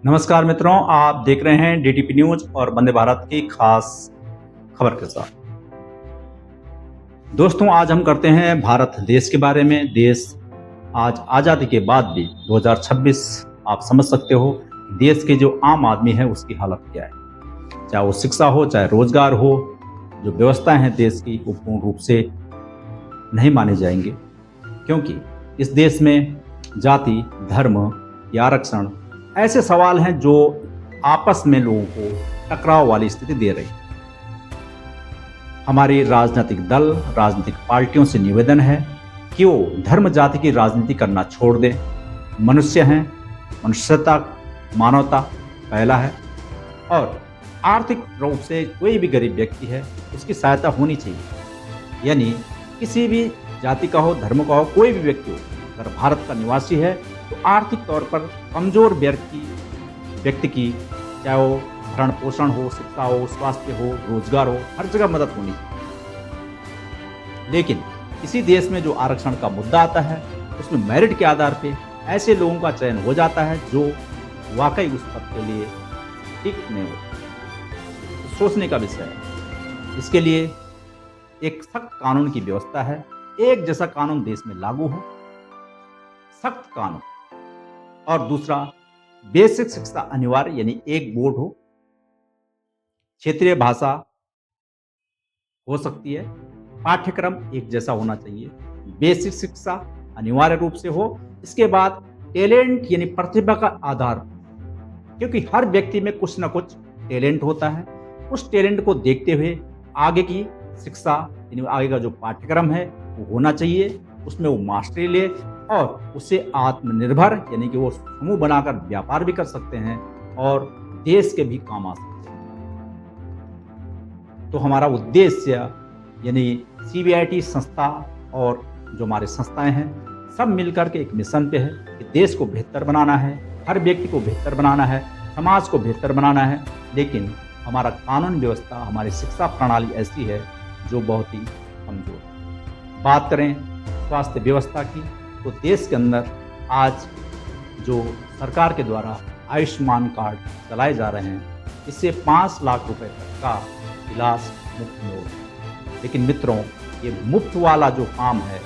नमस्कार मित्रों, आप देख रहे हैं डीटीपी न्यूज और वंदे भारत की खास खबर के साथ। दोस्तों, आज हम करते हैं भारत देश के बारे में। देश आज आज़ादी के बाद भी 2026 आप समझ सकते हो देश के जो आम आदमी है उसकी हालत क्या है। चाहे वो शिक्षा हो, चाहे रोजगार हो, जो व्यवस्थाएं हैं देश की वो पूर्ण रूप से नहीं माने जाएंगे, क्योंकि इस देश में जाति, धर्म या आरक्षण ऐसे सवाल हैं जो आपस में लोगों को टकराव वाली स्थिति दे रही है। हमारी राजनीतिक दल, राजनीतिक पार्टियों से निवेदन है कि वो धर्म जाति की राजनीति करना छोड़ दें। मनुष्य हैं, मनुष्यता, मानवता पहला है, और आर्थिक रूप से कोई भी गरीब व्यक्ति है उसकी सहायता होनी चाहिए। यानी किसी भी जाति का हो, धर्म का हो, कोई भी व्यक्ति हो, अगर भारत का निवासी है तो आर्थिक तौर पर कमजोर व्यक्ति की चाहे वो भरण पोषण हो, शिक्षा हो, स्वास्थ्य हो, रोजगार हो, हर जगह मदद होनी चाहिए। लेकिन इसी देश में जो आरक्षण का मुद्दा आता है उसमें मेरिट के आधार पे ऐसे लोगों का चयन हो जाता है जो वाकई उस पद के लिए ठीक नहीं होते। तो सोचने का विषय है। इसके लिए एक सख्त कानून की व्यवस्था है। एक जैसा कानून देश में लागू हो, सख्त कानून, और दूसरा बेसिक शिक्षा अनिवार्य, यानी एक बोर्ड हो, क्षेत्रीय भाषा हो सकती है, पाठ्यक्रम एक जैसा होना चाहिए, बेसिक शिक्षा अनिवार्य रूप से हो। इसके बाद टैलेंट यानी प्रतिभा का आधार, क्योंकि हर व्यक्ति में कुछ ना कुछ टैलेंट होता है, उस टैलेंट को देखते हुए आगे की शिक्षा यानी आगे का जो पाठ्यक्रम है वो होना चाहिए, उसमें वो मास्टरी ले और उससे आत्मनिर्भर यानी कि वो समूह बनाकर व्यापार भी कर सकते हैं और देश के भी काम आ सकते हैं। तो हमारा उद्देश्य यानी सीबीआईटी संस्था और जो हमारे संस्थाएं हैं सब मिलकर के एक मिशन पे है कि देश को बेहतर बनाना है, हर व्यक्ति को बेहतर बनाना है, समाज को बेहतर बनाना है। लेकिन हमारा कानून व्यवस्था, हमारी शिक्षा प्रणाली ऐसी है जो बहुत ही कमजोर है। बात करें स्वास्थ्य व्यवस्था की तो देश के अंदर आज जो सरकार के द्वारा आयुष्मान कार्ड चलाए जा रहे हैं, इससे 5 लाख रुपए तक का इलाज मुफ्त में होता है। लेकिन मित्रों, ये मुफ्त वाला जो काम है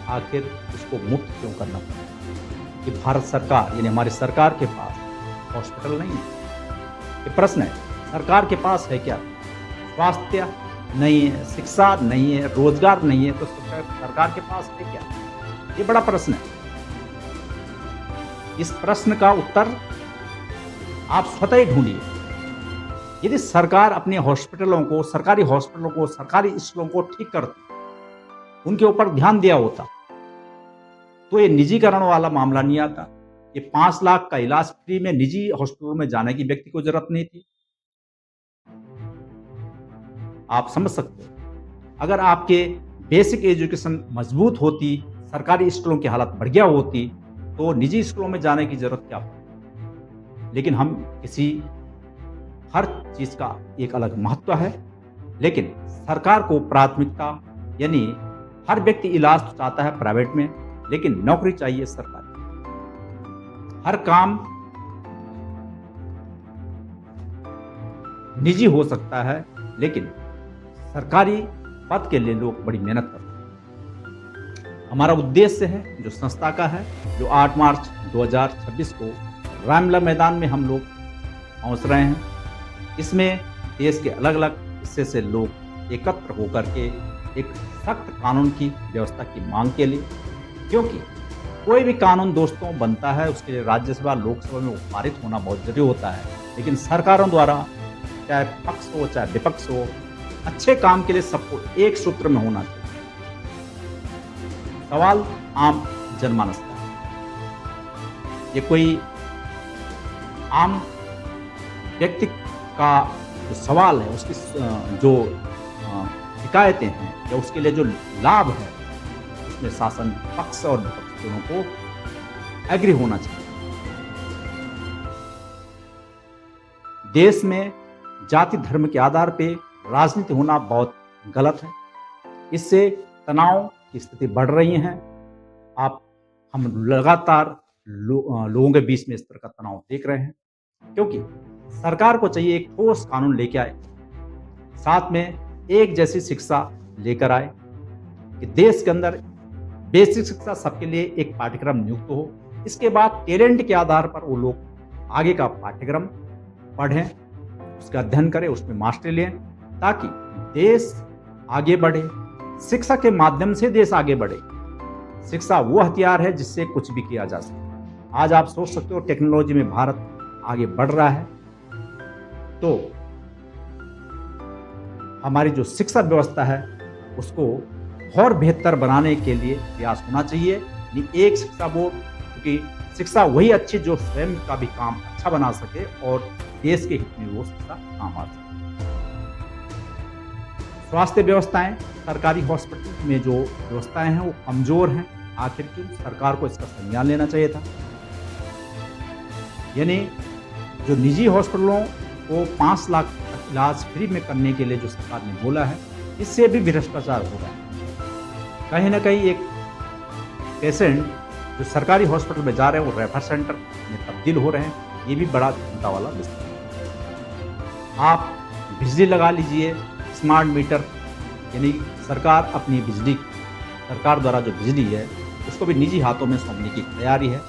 आखिर इसको मुफ्त क्यों करना पड़ा? कि भारत सरकार यानी हमारी सरकार के पास हॉस्पिटल नहीं है। ये प्रश्न है, सरकार के पास है क्या? स्वास्थ्य नहीं है, शिक्षा नहीं है, रोजगार नहीं है, तो सरकार के पास है क्या? ये बड़ा प्रश्न है। इस प्रश्न का उत्तर आप स्वतः ही ढूंढिए। यदि सरकार अपने हॉस्पिटलों को, सरकारी हॉस्पिटलों को, सरकारी स्कूलों को ठीक करती, उनके ऊपर ध्यान दिया होता, तो ये निजीकरण वाला मामला नहीं आता। ये 5 लाख का इलाज फ्री में निजी हॉस्पिटलों में जाने की व्यक्ति को जरूरत नहीं थी। आप समझ सकते हो, अगर आपके बेसिक एजुकेशन मजबूत होती, सरकारी स्कूलों की हालत बढ़िया होती, तो निजी स्कूलों में जाने की जरूरत क्या पड़ती? लेकिन हम हर चीज का एक अलग महत्व है, लेकिन सरकार को प्राथमिकता यानी हर व्यक्ति इलाज तो चाहता है प्राइवेट में, लेकिन नौकरी चाहिए सरकारी। हर काम निजी हो सकता है, लेकिन सरकारी पद के लिए लोग बड़ी मेहनत करते हैं। हमारा उद्देश्य है जो संस्था का है, जो 8 मार्च 2026 को रामलीला मैदान में हम लोग पहुंच रहे हैं। इसमें देश के अलग अलग हिस्से से लोग एकत्र होकर के एक सख्त कानून की व्यवस्था की मांग के लिए, क्योंकि कोई भी कानून दोस्तों बनता है उसके लिए राज्यसभा, लोकसभा में पारित होना बहुत जरूरी होता है। लेकिन सरकारों द्वारा चाहे पक्ष हो चाहे विपक्ष हो, अच्छे काम के लिए सबको एक सूत्र में होना चाहिए। सवाल आम जनमानस का है। ये कोई आम व्यक्ति का जो सवाल है, उसकी जो शिकायतें हैं या उसके लिए जो लाभ है, उसमें शासन पक्ष और विपक्ष दोनों को एग्री होना चाहिए। देश में जाति धर्म के आधार पे राजनीति होना बहुत गलत है। इससे तनाव की स्थिति बढ़ रही है। हम लगातार लोगों के बीच में इस तरह का तनाव देख रहे हैं। क्योंकि सरकार को चाहिए एक ठोस कानून लेके आए, साथ में एक जैसी शिक्षा लेकर आए कि देश के अंदर बेसिक शिक्षा सबके लिए एक पाठ्यक्रम नियुक्त हो। इसके बाद टैलेंट के आधार पर वो लोग आगे का पाठ्यक्रम पढ़ें, उसका अध्ययन करें, उसमें मास्टरी लें, ताकि देश आगे बढ़े। शिक्षा के माध्यम से देश आगे बढ़े। शिक्षा वो हथियार है जिससे कुछ भी किया जा सकता है। आज आप सोच सकते हो टेक्नोलॉजी में भारत आगे बढ़ रहा है, तो हमारी जो शिक्षा व्यवस्था है उसको और बेहतर बनाने के लिए प्रयास होना चाहिए। एक शिक्षा बोर्ड, क्योंकि शिक्षा वही अच्छी जो स्वयं का भी काम अच्छा बना सके और देश के हित में वो शिक्षा काम आ सके। स्वास्थ्य व्यवस्थाएं, सरकारी हॉस्पिटल में जो व्यवस्थाएं हैं वो कमजोर हैं। आखिर की सरकार को इसका संज्ञान लेना चाहिए था। यानी जो निजी हॉस्पिटलों को 5 लाख तक इलाज फ्री में करने के लिए जो सरकार ने बोला है, इससे भी भ्रष्टाचार हो रहा है। कहीं ना कहीं एक पेशेंट जो सरकारी हॉस्पिटल में जा रहे हैं वो रेफर सेंटर में तब्दील हो रहे हैं। ये भी बड़ा चिंता वाला विषय है। आप बिजली लगा लीजिए, स्मार्ट मीटर, यानी सरकार अपनी बिजली, सरकार द्वारा जो बिजली है उसको भी निजी हाथों में सौंपने की तैयारी है।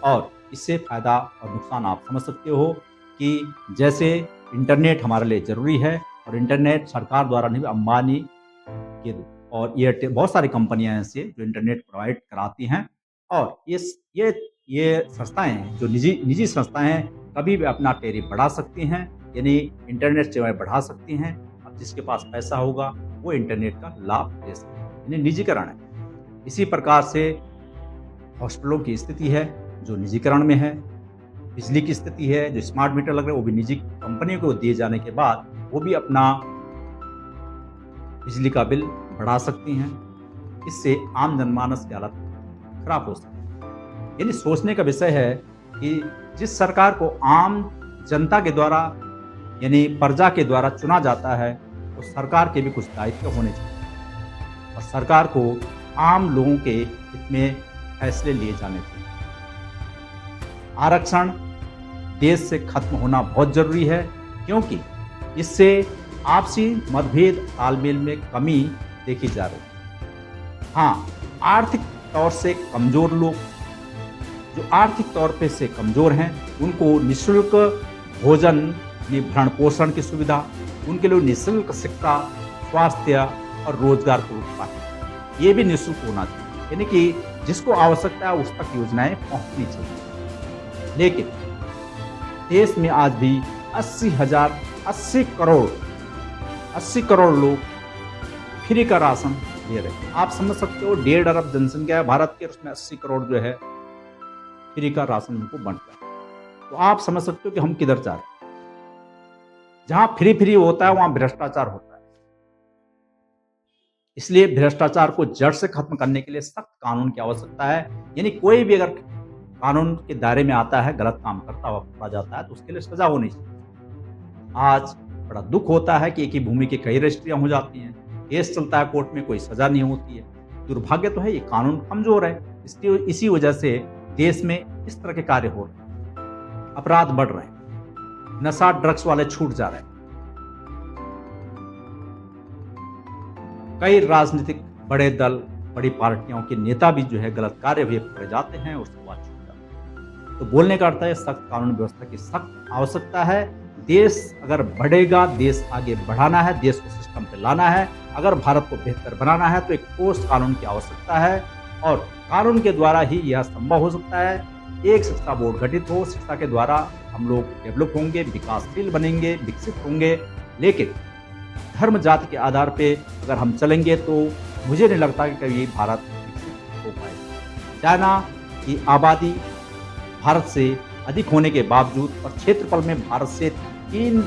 और इससे फायदा और नुकसान आप समझ सकते हो कि जैसे इंटरनेट हमारे लिए जरूरी है, और इंटरनेट सरकार द्वारा नहीं, अंबानी के और एयरटेल, बहुत सारी कंपनियां ऐसी जो इंटरनेट प्रोवाइड कराती हैं। और ये संस्थाएं जो निजी संस्थाएं हैं, कभी भी अपना टेरिफ बढ़ा सकती हैं, यानी इंटरनेट सेवाएं बढ़ा सकती हैं। अब जिसके पास पैसा होगा वो इंटरनेट का लाभ ले सकता है, यानी निजीकरण है। इसी प्रकार से हॉस्पिटलों की स्थिति है जो निजीकरण में है। बिजली की स्थिति है, जो स्मार्ट मीटर लग रहे हैं वो भी निजी कंपनियों को दिए जाने के बाद वो भी अपना बिजली का बिल बढ़ा सकती हैं। इससे आम जनमानस की हालत खराब हो सकती है। यानी सोचने का विषय है कि जिस सरकार को आम जनता के द्वारा, यानी प्रजा के द्वारा चुना जाता है, उस सरकार के भी कुछ दायित्व होने चाहिए और सरकार को आम लोगों के हित में फैसले लिए जाने चाहिए। आरक्षण देश से खत्म होना बहुत जरूरी है, क्योंकि इससे आपसी मतभेद तालमेल में कमी देखी जा रही है। हाँ, आर्थिक तौर से कमजोर लोग, जो आर्थिक तौर पे से कमजोर हैं, उनको निःशुल्क भोजन, भरण पोषण की सुविधा, उनके लिए निःशुल्क शिक्षा, स्वास्थ्य और रोजगार को उत्पादन, ये भी निःशुल्क होना चाहिए। यानी कि जिसको आवश्यकता है उस तक योजनाएं पहुंचनी चाहिए। लेकिन देश में आज भी 80 करोड़ लोग फ्री का राशन ले रहे हैं। आप समझ सकते हो 1.5 अरब जनसंख्या है भारत की, उसमें 80 करोड़ जो है फ्री का राशन उनको बंट रहा है। तो आप समझ सकते हो कि हम किधर जा रहे हैं। जहां फ्री होता है वहां भ्रष्टाचार होता है। इसलिए भ्रष्टाचार को जड़ से खत्म करने के लिए सख्त कानून की आवश्यकता है। यानी कोई भी अगर कानून के दायरे में आता है, गलत काम करता हुआ पकड़ा जाता है, तो उसके लिए सजा होनी चाहिए। आज बड़ा दुख होता है कि एक ही भूमि की कई रजिस्ट्रियां हो जाती हैं, केस चलता है कोर्ट में, कोई सजा नहीं होती है। दुर्भाग्य तो है, ये कानून कमजोर है। इसी वजह से देश में इस तरह के कार्य हो रहे हैं, अपराध बढ़ रहे हैं, नशा ड्रग्स वाले छूट जा रहे हैं। कई राजनीतिक बड़े दल, बड़ी पार्टियों के नेता भी जो है गलत कार्य हुए पकड़े जाते हैं, उसके बाद छूट जाते हैं। तो बोलने का अर्थ है सख्त कानून व्यवस्था की सख्त आवश्यकता है। देश अगर बढ़ेगा, देश आगे बढ़ाना है, देश को सिस्टम पे लाना है, अगर भारत को बेहतर बनाना है, तो एक ठोस कानून की आवश्यकता है। और कानून के द्वारा ही यह संभव हो सकता है। एक शिक्षा बोर्ड गठित हो, शिक्षा के द्वारा हम लोग डेवलप होंगे, विकासशील बनेंगे, विकसित होंगे। लेकिन धर्म जाति के आधार पे अगर हम चलेंगे तो मुझे नहीं लगता कि कभी भारत विकसित हो पाएगा। चाइना की आबादी भारत से अधिक होने के बावजूद और क्षेत्रफल में भारत से 3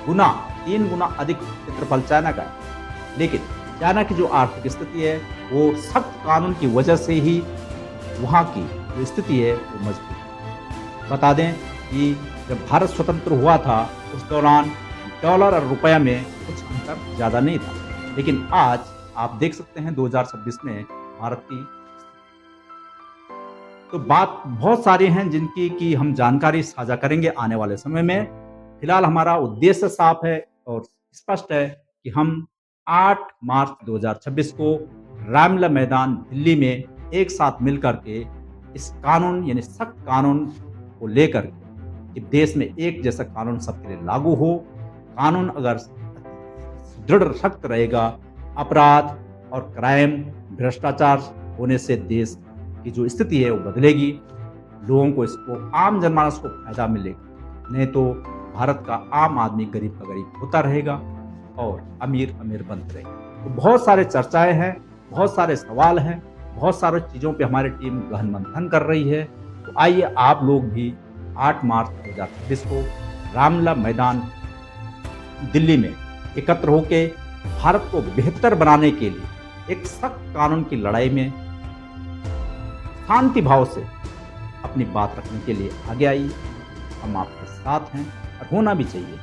गुना अधिक क्षेत्रफल चाइना का है, लेकिन चाइना की जो आर्थिक स्थिति है वो सख्त कानून की वजह से ही वहाँ की जो स्थिति है वो मजबूत है। बता दें कि जब भारत स्वतंत्र हुआ था उस दौरान डॉलर और रुपया में कुछ अंतर ज़्यादा नहीं था, लेकिन आज आप देख सकते हैं 2026 में भारत की तो बात बहुत सारी हैं जिनकी कि हम जानकारी साझा करेंगे आने वाले समय में। फिलहाल हमारा उद्देश्य साफ है और स्पष्ट है कि हम 8 मार्च 2026 को रामलीला मैदान दिल्ली में एक साथ मिलकर के इस कानून यानी सख्त कानून को लेकर के कि देश में एक जैसा कानून सबके लिए लागू हो। कानून अगर दृढ़ सख्त रहेगा, अपराध और क्राइम, भ्रष्टाचार होने से देश की जो स्थिति है वो बदलेगी। लोगों को इसको, आम जनमानस को फायदा मिलेगा। नहीं तो भारत का आम आदमी गरीब का गरीब होता रहेगा और अमीर अमीर बनते रहेगा। तो बहुत सारे चर्चाएं हैं, बहुत सारे सवाल हैं, बहुत सारी चीज़ों पे हमारी टीम गहन मंथन कर रही है। तो आइए आप लोग भी 8 मार्च 2026 को रामलीला मैदान दिल्ली में एकत्र होकर भारत को बेहतर बनाने के लिए एक सख्त कानून की लड़ाई में शांति भाव से अपनी बात रखने के लिए आगे आइए। हम आपके साथ हैं और होना भी चाहिए।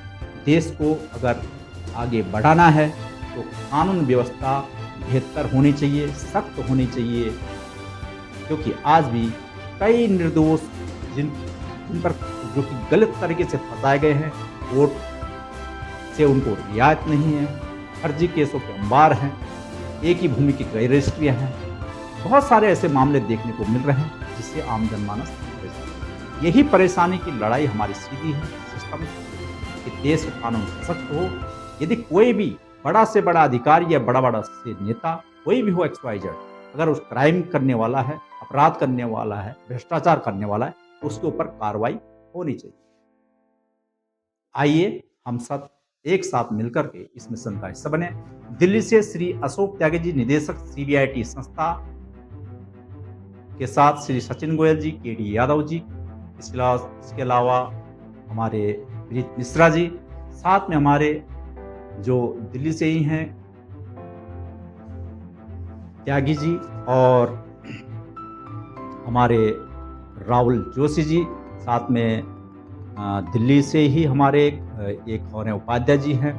देश को अगर आगे बढ़ाना है तो कानून व्यवस्था बेहतर होनी चाहिए, सख्त होनी चाहिए, क्योंकि आज भी कई निर्दोष जिन पर जो कि गलत तरीके से फंसाए गए हैं, कोर्ट से उनको रियायत नहीं है, फर्जी केसों के अंबार हैं, एक ही भूमि की कई रजिस्ट्रियाँ हैं। बहुत सारे ऐसे मामले देखने को मिल रहे हैं जिससे आम जनमानस परेशान है। यही परेशानी की लड़ाई हमारी सीधी है सिस्टम कि देश का कानून सख्त हो। यदि कोई भी बड़ा से बड़ा अधिकारी या बड़ा से नेता कोई भी हो XYZ, अगर उस क्राइम करने वाला है, अपराध करने वाला है, भ्रष्टाचार करने वाला है, तो उसके ऊपर कार्रवाई होनी चाहिए। आइए हम सब एक साथ मिलकर के इस मिशन का हिस्सा बने। दिल्ली से श्री अशोक त्यागी जी, निदेशक CBIT संस्था, के साथ श्री सचिन गोयल जी, KD यादव जी, इसके अलावा हमारे प्रीत मिश्रा जी, साथ में हमारे जो दिल्ली से ही हैं त्यागी जी, और हमारे राहुल जोशी जी, साथ में दिल्ली से ही हमारे एक और उपाध्याय जी हैं।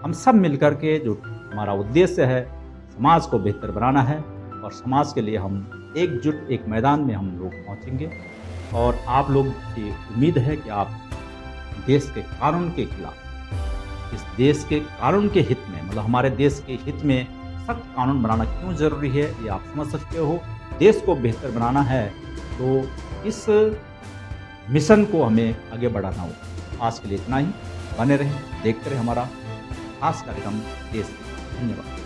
हम सब मिलकर के जो हमारा उद्देश्य है समाज को बेहतर बनाना है और समाज के लिए हम एकजुट एक मैदान में हम लोग पहुंचेंगे। और आप लोग की उम्मीद है कि आप देश के कानून के खिलाफ, इस देश के कानून के हित में, मतलब हमारे देश के हित में सख्त कानून बनाना क्यों ज़रूरी है ये आप समझ सकते हो। देश को बेहतर बनाना है तो इस मिशन को हमें आगे बढ़ाना होगा। आज के लिए इतना ही। बने रहें, देखते रहें हमारा खास कार्यक्रम देश। धन्यवाद।